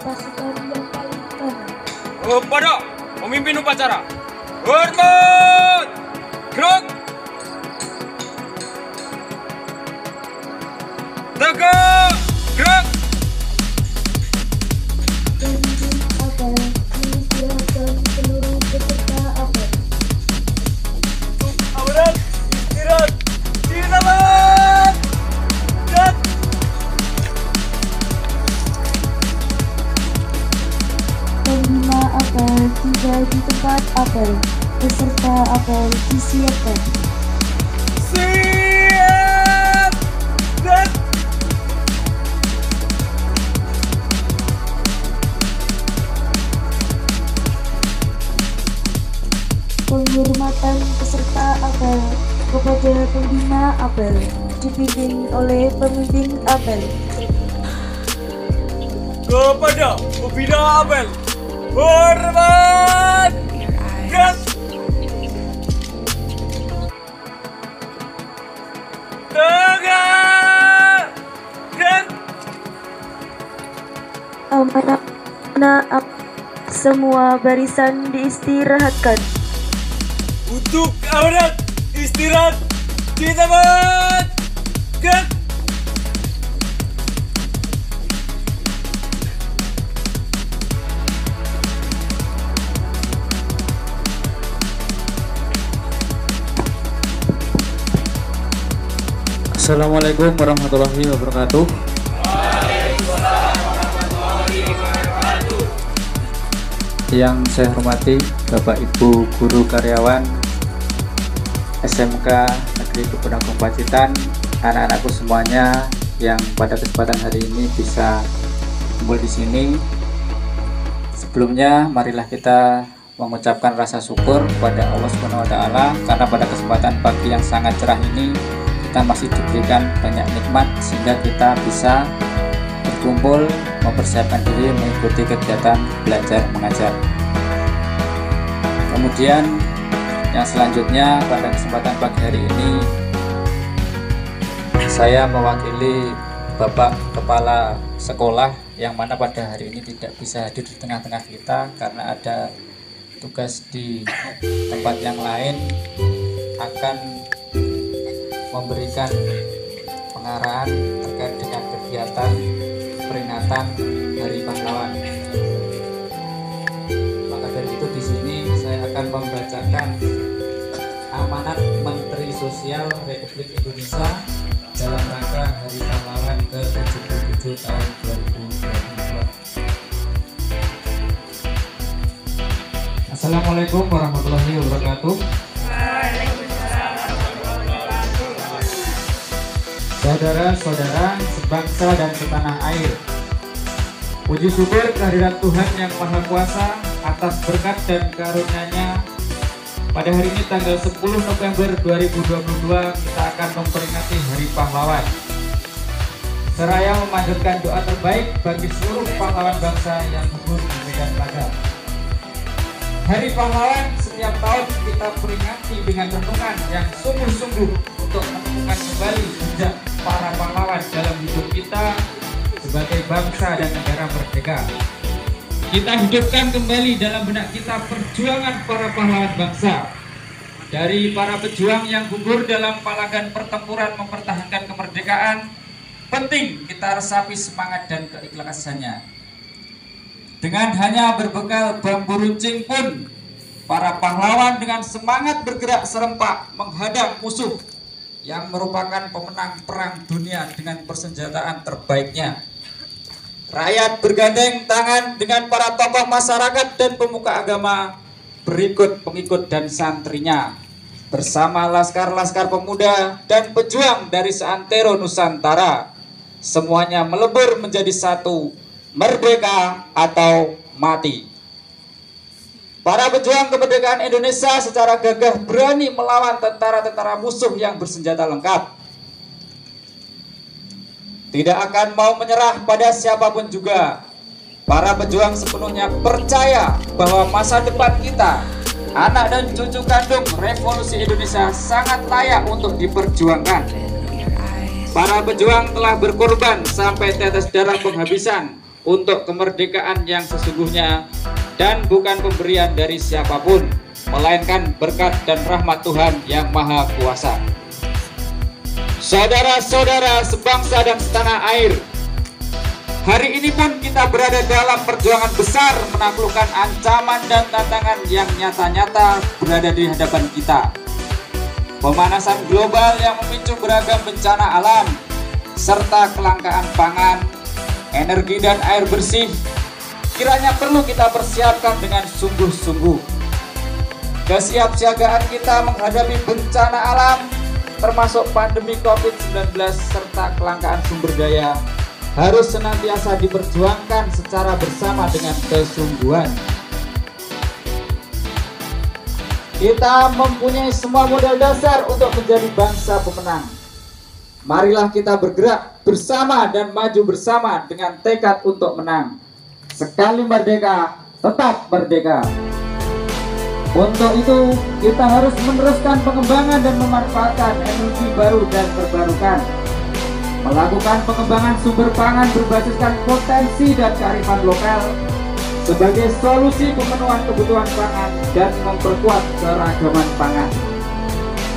pasukan yang paling utama. Kepada pemimpin upacara, hormat, gerak, tegak, gerak. Pemimpin apel mengistilahkan seluruh peserta apel. Awalan, istirahat, dinamakan, gerak. Pengguna apel tiba di tempat apel. Peserta apel disiapkan. Siap, gerak. Penghormatan peserta apel kepada pembina apel dipimpin oleh pemimpin apel. Kepada pembina apel, hormat, gerak. Tegak, gerak. Amanah semua barisan diistirahatkan. Untuk amanat istirahat di tempat, gerak. Assalamualaikum warahmatullahi wabarakatuh. Yang saya hormati Bapak Ibu Guru Karyawan SMK Negeri Pedagang Pacitan, anak-anakku semuanya yang pada kesempatan hari ini bisa kumpul di sini. Sebelumnya marilah kita mengucapkan rasa syukur kepada Allah Subhanahu wa taala karena pada kesempatan pagi yang sangat cerah ini kita masih diberikan banyak nikmat sehingga kita bisa berkumpul mempersiapkan diri mengikuti kegiatan belajar mengajar. Kemudian yang selanjutnya pada kesempatan pagi hari ini saya mewakili Bapak Kepala Sekolah yang mana pada hari ini tidak bisa hadir di tengah-tengah kita karena ada tugas di tempat yang lain, akan memberikan pengarahan terkait dengan kegiatan peringatan Hari Pahlawan. Maka dari itu di sini saya akan membacakan amanat Menteri Sosial Republik Indonesia dalam rangka Hari Pahlawan ke-77 tahun 2022. Assalamualaikum warahmatullahi wabarakatuh. Saudara-saudara sebangsa dan setanah air, puji syukur kehadirat Tuhan Yang Maha Kuasa atas berkat dan karunia-Nya. Pada hari ini tanggal 10 November 2022 kita akan memperingati Hari Pahlawan. Seraya memanjatkan doa terbaik bagi seluruh pahlawan bangsa yang gugur di medan laga. Hari Pahlawan setiap tahun kita peringati dengan renungan yang sungguh-sungguh untuk menemukan kembali jejak para pahlawan dalam hidup kita sebagai bangsa dan negara merdeka. Kita hidupkan kembali dalam benak kita perjuangan para pahlawan bangsa. Dari para pejuang yang gugur dalam palagan pertempuran mempertahankan kemerdekaan, penting kita resapi semangat dan keikhlasannya. Dengan hanya berbekal bambu runcing pun, para pahlawan dengan semangat bergerak serempak menghadang musuh yang merupakan pemenang perang dunia dengan persenjataan terbaiknya. Rakyat bergandeng tangan dengan para tokoh masyarakat dan pemuka agama, berikut pengikut dan santrinya, bersama laskar-laskar pemuda dan pejuang dari seantero Nusantara. Semuanya melebur menjadi satu, merdeka atau mati. Para pejuang kemerdekaan Indonesia secara gagah berani melawan tentara-tentara musuh yang bersenjata lengkap. Tidak akan mau menyerah pada siapapun juga. Para pejuang sepenuhnya percaya bahwa masa depan kita, anak dan cucu kandung revolusi Indonesia, sangat layak untuk diperjuangkan. Para pejuang telah berkorban sampai tetes darah penghabisan untuk kemerdekaan yang sesungguhnya dan bukan pemberian dari siapapun, melainkan berkat dan rahmat Tuhan yang Maha Kuasa. Saudara-saudara sebangsa dan setanah air, hari ini pun kita berada dalam perjuangan besar menaklukkan ancaman dan tantangan yang nyata-nyata berada di hadapan kita. Pemanasan global yang memicu beragam bencana alam, serta kelangkaan pangan, energi dan air bersih, kiranya perlu kita persiapkan dengan sungguh-sungguh. Kesiapsiagaan kita menghadapi bencana alam, termasuk pandemi COVID-19 serta kelangkaan sumber daya, harus senantiasa diperjuangkan secara bersama dengan kesungguhan. Kita mempunyai semua modal dasar untuk menjadi bangsa pemenang. Marilah kita bergerak bersama dan maju bersama dengan tekad untuk menang. Sekali merdeka, tetap merdeka. Untuk itu, kita harus meneruskan pengembangan dan memanfaatkan energi baru dan terbarukan. Melakukan pengembangan sumber pangan berbasiskan potensi dan kearifan lokal sebagai solusi pemenuhan kebutuhan pangan dan memperkuat keragaman pangan.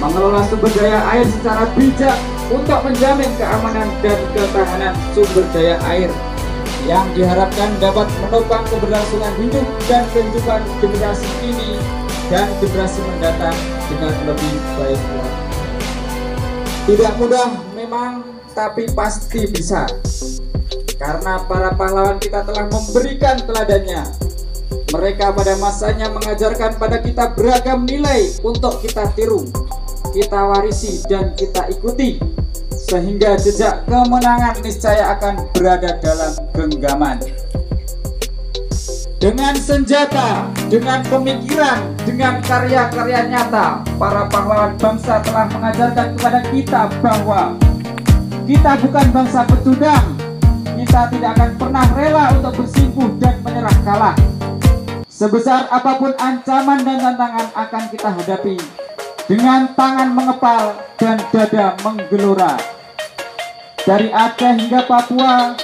Mengelola sumber daya air secara bijak untuk menjamin keamanan dan ketahanan sumber daya air yang diharapkan dapat menopang keberlangsungan hidup dan kehidupan generasi ini dan generasi mendatang dengan lebih baik. Tidak mudah memang, tapi pasti bisa. Karena para pahlawan kita telah memberikan teladannya. Mereka pada masanya mengajarkan pada kita beragam nilai untuk kita tiru, kita warisi dan kita ikuti, sehingga jejak kemenangan niscaya akan berada dalam genggaman. Dengan senjata, dengan pemikiran, dengan karya-karya nyata, para pahlawan bangsa telah mengajarkan kepada kita bahwa kita bukan bangsa pecundang. Kita tidak akan pernah rela untuk bersimpuh dan menyerah kalah. Sebesar apapun ancaman dan tantangan akan kita hadapi dengan tangan mengepal dan dada menggelora. Dari Aceh hingga Papua,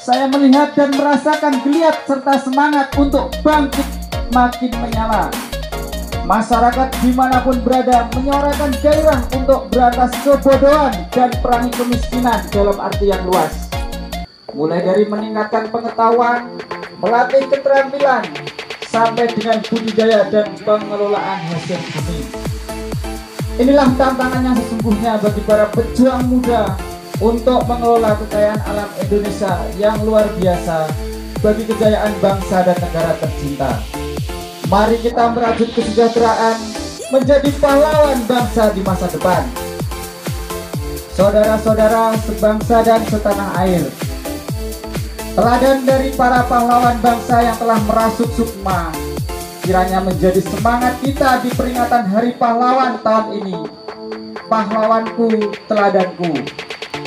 saya melihat dan merasakan geliat serta semangat untuk bangkit makin menyala. Masyarakat dimanapun berada menyuarakan gairah untuk berantas kebodohan dan perangi kemiskinan dalam arti yang luas. Mulai dari meningkatkan pengetahuan, melatih keterampilan, sampai dengan budidaya dan pengelolaan hasil bumi. Inilah tantangan yang sesungguhnya bagi para pejuang muda untuk mengelola kekayaan alam Indonesia yang luar biasa bagi kejayaan bangsa dan negara tercinta. Mari kita merajut kesejahteraan menjadi pahlawan bangsa di masa depan. Saudara-saudara sebangsa dan setanah air, teladan dari para pahlawan bangsa yang telah merasuk sukma kiranya menjadi semangat kita di peringatan Hari Pahlawan tahun ini. Pahlawanku, teladanku.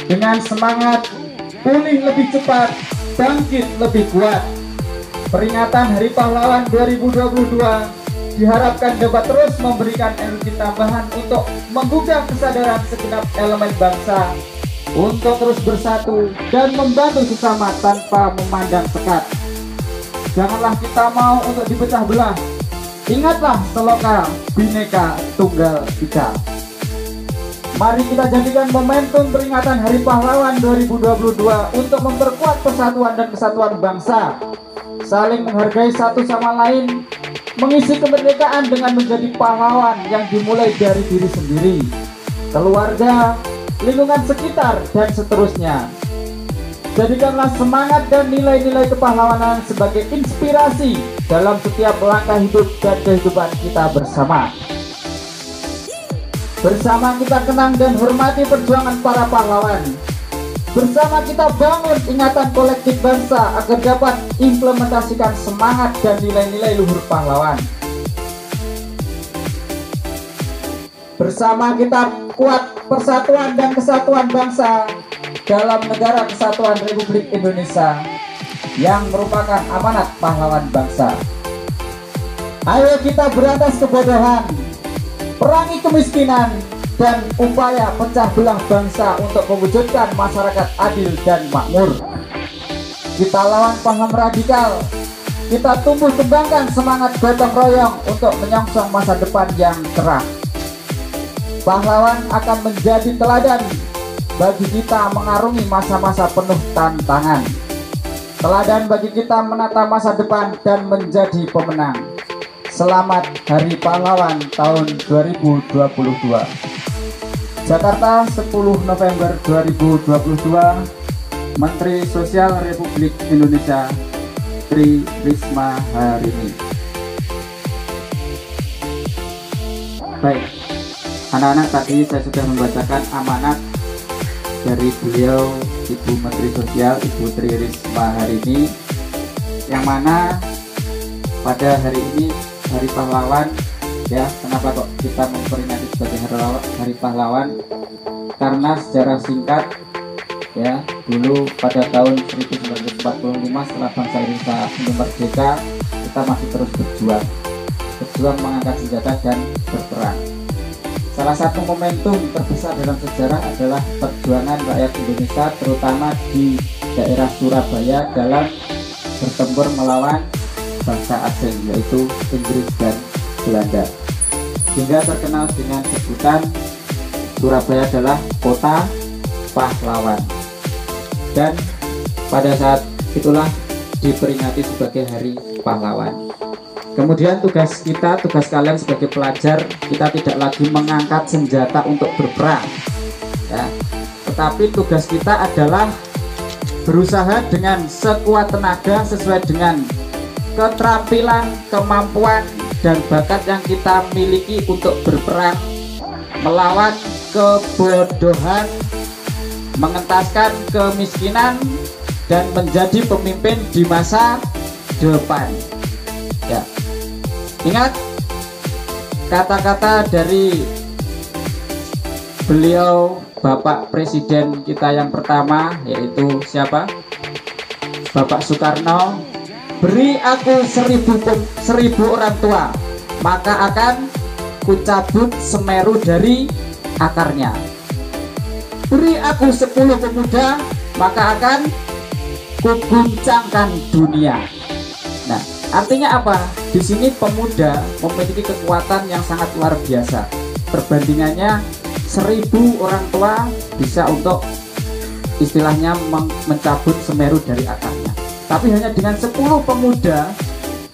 Dengan semangat, pulih lebih cepat, bangkit lebih kuat. Peringatan Hari Pahlawan 2022 diharapkan dapat terus memberikan energi tambahan untuk menggugah kesadaran segenap elemen bangsa untuk terus bersatu dan membantu sesama tanpa memandang sekat. Janganlah kita mau untuk dipecah belah. Ingatlah Seloka Bhinneka Tunggal Ika. Mari kita jadikan momentum peringatan Hari Pahlawan 2022 untuk memperkuat persatuan dan kesatuan bangsa, saling menghargai satu sama lain, mengisi kemerdekaan dengan menjadi pahlawan yang dimulai dari diri sendiri, keluarga, lingkungan sekitar, dan seterusnya. Jadikanlah semangat dan nilai-nilai kepahlawanan sebagai inspirasi dalam setiap langkah hidup dan kehidupan kita bersama. Bersama kita kenang dan hormati perjuangan para pahlawan. Bersama kita bangun ingatan kolektif bangsa agar dapat implementasikan semangat dan nilai-nilai luhur pahlawan. Bersama kita kuat persatuan dan kesatuan bangsa dalam Negara Kesatuan Republik Indonesia yang merupakan amanat pahlawan bangsa. Ayo kita berantas kebodohan, perangi kemiskinan, dan upaya pecah belah bangsa untuk mewujudkan masyarakat adil dan makmur. Kita lawan paham radikal. Kita tumbuh kembangkan semangat gotong royong untuk menyongsong masa depan yang cerah. Pahlawan akan menjadi teladan bagi kita mengarungi masa-masa penuh tantangan. Teladan bagi kita menata masa depan dan menjadi pemenang. Selamat Hari Pahlawan tahun 2022. Jakarta, 10 November 2022. Menteri Sosial Republik Indonesia Tri Risma Harini. Baik, anak-anak, tadi saya sudah membacakan amanat dari beliau Ibu Menteri Sosial, Ibu Tri Risma Harini, yang mana pada hari ini Hari Pahlawan, ya. Kenapa kok kita memperingati sebagai Hari Pahlawan? Karena secara singkat, ya, dulu pada tahun 1945 setelah bangsa Indonesia merdeka, kita masih terus berjuang mengangkat senjata dan berperang. Salah satu momentum terbesar dalam sejarah adalah perjuangan rakyat Indonesia, terutama di daerah Surabaya, dalam bertempur melawan bangsa asing, yaitu Inggris dan Belanda, hingga terkenal dengan sebutan Surabaya adalah kota pahlawan. Dan pada saat itulah diperingati sebagai Hari Pahlawan. Kemudian tugas kalian sebagai pelajar, kita tidak lagi mengangkat senjata untuk berperang, ya, tetapi tugas kita adalah berusaha dengan sekuat tenaga sesuai dengan keterampilan, kemampuan, dan bakat yang kita miliki untuk berperang, melawan kebodohan, mengentaskan kemiskinan, dan menjadi pemimpin di masa depan. Ya, ingat kata-kata dari beliau Bapak Presiden kita yang pertama, yaitu siapa? Bapak Soekarno. Beri aku 1000 orang tua, maka akan kucabut Semeru dari akarnya. Beri aku 10 pemuda, maka akan kuguncangkan dunia. Nah, artinya apa? Di sini pemuda memiliki kekuatan yang sangat luar biasa. Perbandingannya 1000 orang tua bisa untuk istilahnya mencabut Semeru dari akarnya. Tapi hanya dengan 10 pemuda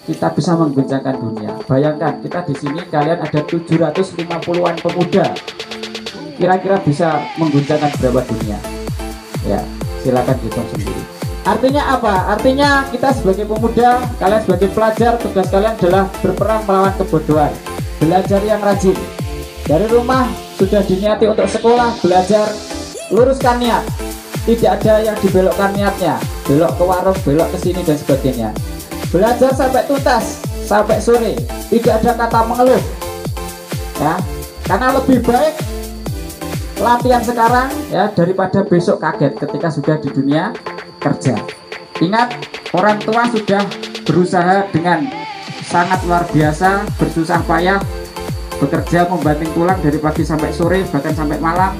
kita bisa mengguncangkan dunia. Bayangkan, kita di sini kalian ada 750-an pemuda. Kira-kira bisa mengguncangkan berapa dunia? Ya, silakan hitung sendiri. Artinya apa? Artinya kita sebagai pemuda, kalian sebagai pelajar, tugas kalian adalah berperang melawan kebodohan. Belajar yang rajin. Dari rumah sudah diniati untuk sekolah, belajar, luruskan niat. Tidak ada yang dibelokkan niatnya, belok ke warung, belok ke sini dan sebagainya. Belajar sampai tuntas, sampai sore, tidak ada kata mengeluh, ya, karena lebih baik latihan sekarang, ya, daripada besok kaget ketika sudah di dunia kerja. Ingat, orang tua sudah berusaha dengan sangat luar biasa, bersusah payah, bekerja membanting tulang dari pagi sampai sore, bahkan sampai malam,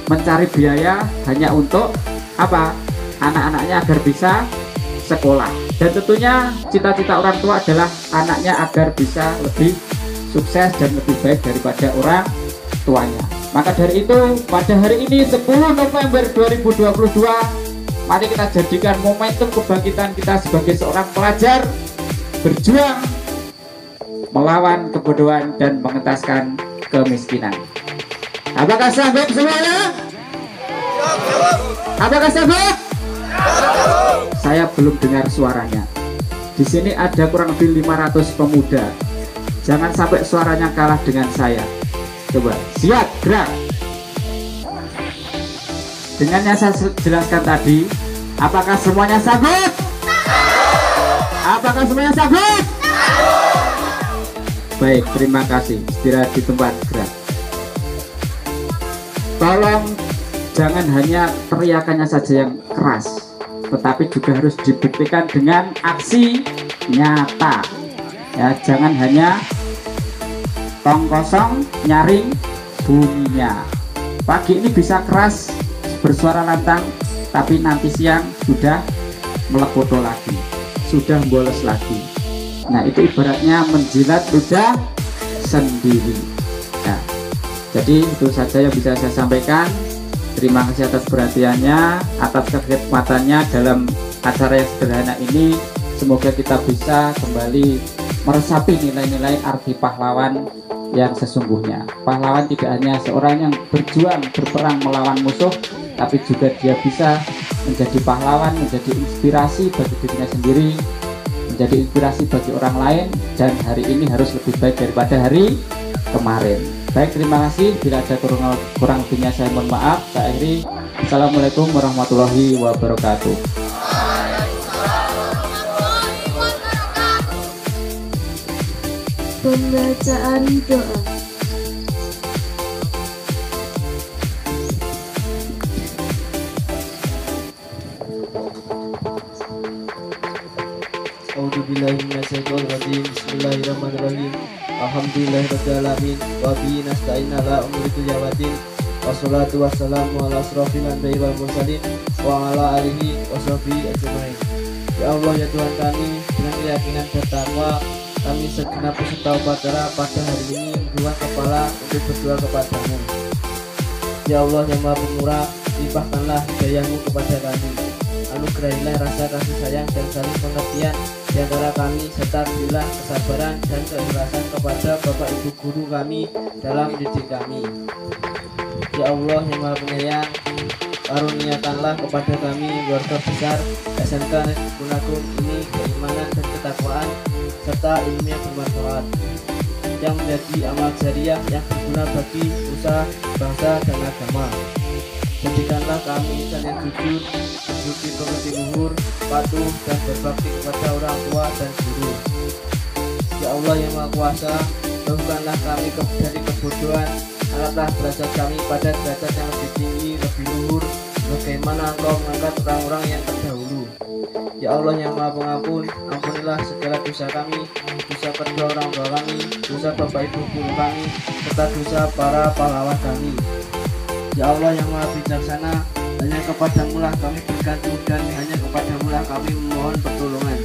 mencari biaya hanya untuk apa? Anak-anaknya agar bisa sekolah. Dan tentunya cita-cita orang tua adalah anaknya agar bisa lebih sukses dan lebih baik daripada orang tuanya. Maka dari itu, pada hari ini 10 November 2022, mari kita jadikan momentum kebangkitan kita sebagai seorang pelajar, berjuang melawan kebodohan dan mengentaskan kemiskinan. Apakah sanggup semuanya? Apakah sanggup? Saya belum dengar suaranya. Di sini ada kurang lebih 500 pemuda. Jangan sampai suaranya kalah dengan saya. Coba, siap, gerak. Dengan yang saya jelaskan tadi, apakah semuanya sanggup? Apakah semuanya sanggup? Baik, terima kasih. Istirahat di tempat, gerak. Tolong jangan hanya teriakannya saja yang keras, tetapi juga harus dibuktikan dengan aksi nyata. Ya, jangan hanya tong kosong nyaring bunyinya. Pagi ini bisa keras bersuara lantang, tapi nanti siang sudah melepoto lagi, sudah bolos lagi. Nah, itu ibaratnya menjilat ludah sendiri. Nah, jadi itu saja yang bisa saya sampaikan. Terima kasih atas perhatiannya, atas kekhidmatannya dalam acara yang sederhana ini. Semoga kita bisa kembali meresapi nilai-nilai arti pahlawan yang sesungguhnya. Pahlawan tidak hanya seorang yang berjuang berperang melawan musuh, tapi juga dia bisa menjadi pahlawan, menjadi inspirasi bagi dirinya sendiri, menjadi inspirasi bagi orang lain, dan hari ini harus lebih baik daripada hari kemarin. Baik, terima kasih. Bila ada kurang lebihnya saya mohon maaf. Saya akhiri. Assalamualaikum warahmatullahi wabarakatuh. Pembacaan doa. A'udzubillahi minasyaitonir rajim. Bismillahirrahmanirrahim. Alhamdulillahirabbil alamin wa bihi nasta'in ala umuri dunya waddin. Wassalatu wassalamu ala asrofil anbiya'i wal mursalin wa ala alihi washabihi ajmain. Ya Allah, ya Tuhan kami, dengan keyakinan dan takwa kami segenap peserta upacara pada hari ini menggelar kepala untuk berdoa kepadamu. Ya Allah yang Maha Pemurah, limpahkanlah hidayah-Mu kepada kami. Anugerahilah rasa kasih sayang dan saling pengertian di antara kami, serta berilah kesabaran dan keikhlasan kepada Bapak Ibu guru kami dalam mendidik kami. Ya Allah yang Maha Penyayang, karuniakanlah kepada kami keluarga besar SMK Gunakun ini keimanan dan ketakwaan serta ilmu yang bermanfaat, yang menjadi amal jariah yang berguna bagi usaha, bangsa, dan agama. Jadikanlah kami insan yang jujur, berbudi pekerti luhur, patuh, dan berbakti kepada orang tua dan guru. Ya Allah yang Maha Kuasa, jauhkanlah kami dari kebodohan, angkatlah derajat kami pada derajat yang lebih tinggi, lebih luhur, bagaimana Engkau mengangkat orang-orang yang terdahulu. Ya Allah yang Maha Pengampun, ampunilah segala dosa kami, dosa kedua orang tua kami, dosa Bapak Ibu guru kami, serta dosa para pahlawan kami. Ya Allah yang Maha Bijaksana, hanya kepadamu-lah kami bergantung dan hanya kepadamu-lah kami memohon pertolongan.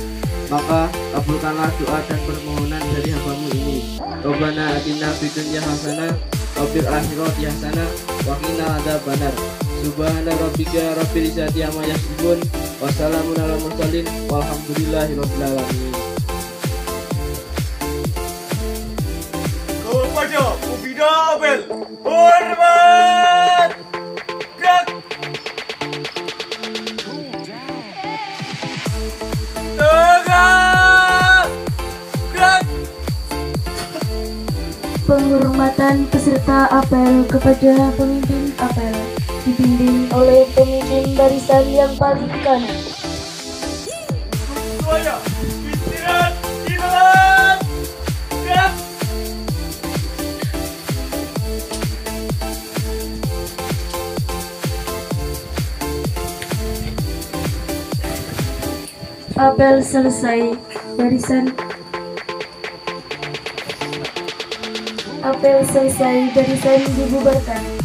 Maka kabulkanlah doa dan permohonan dari hamba-Mu ini. Rabbana atina fid dunya hasanah wa fil akhirati hasanah wa qina adzabannar. Subhana rabbika rabbil izzati amma yasifun wa salamun alal mursalin walhamdulillahi rabbil alamin. Kepada Mubina Abel, hormat! Gerak! Tegak! Gerak! Penghormatan peserta apel kepada pemimpin apel dibimbing oleh pemimpin barisan yang paling kanan. Semuanya, istirahat di tempat! Gerak! Apel selesai, barisan dibubarkan.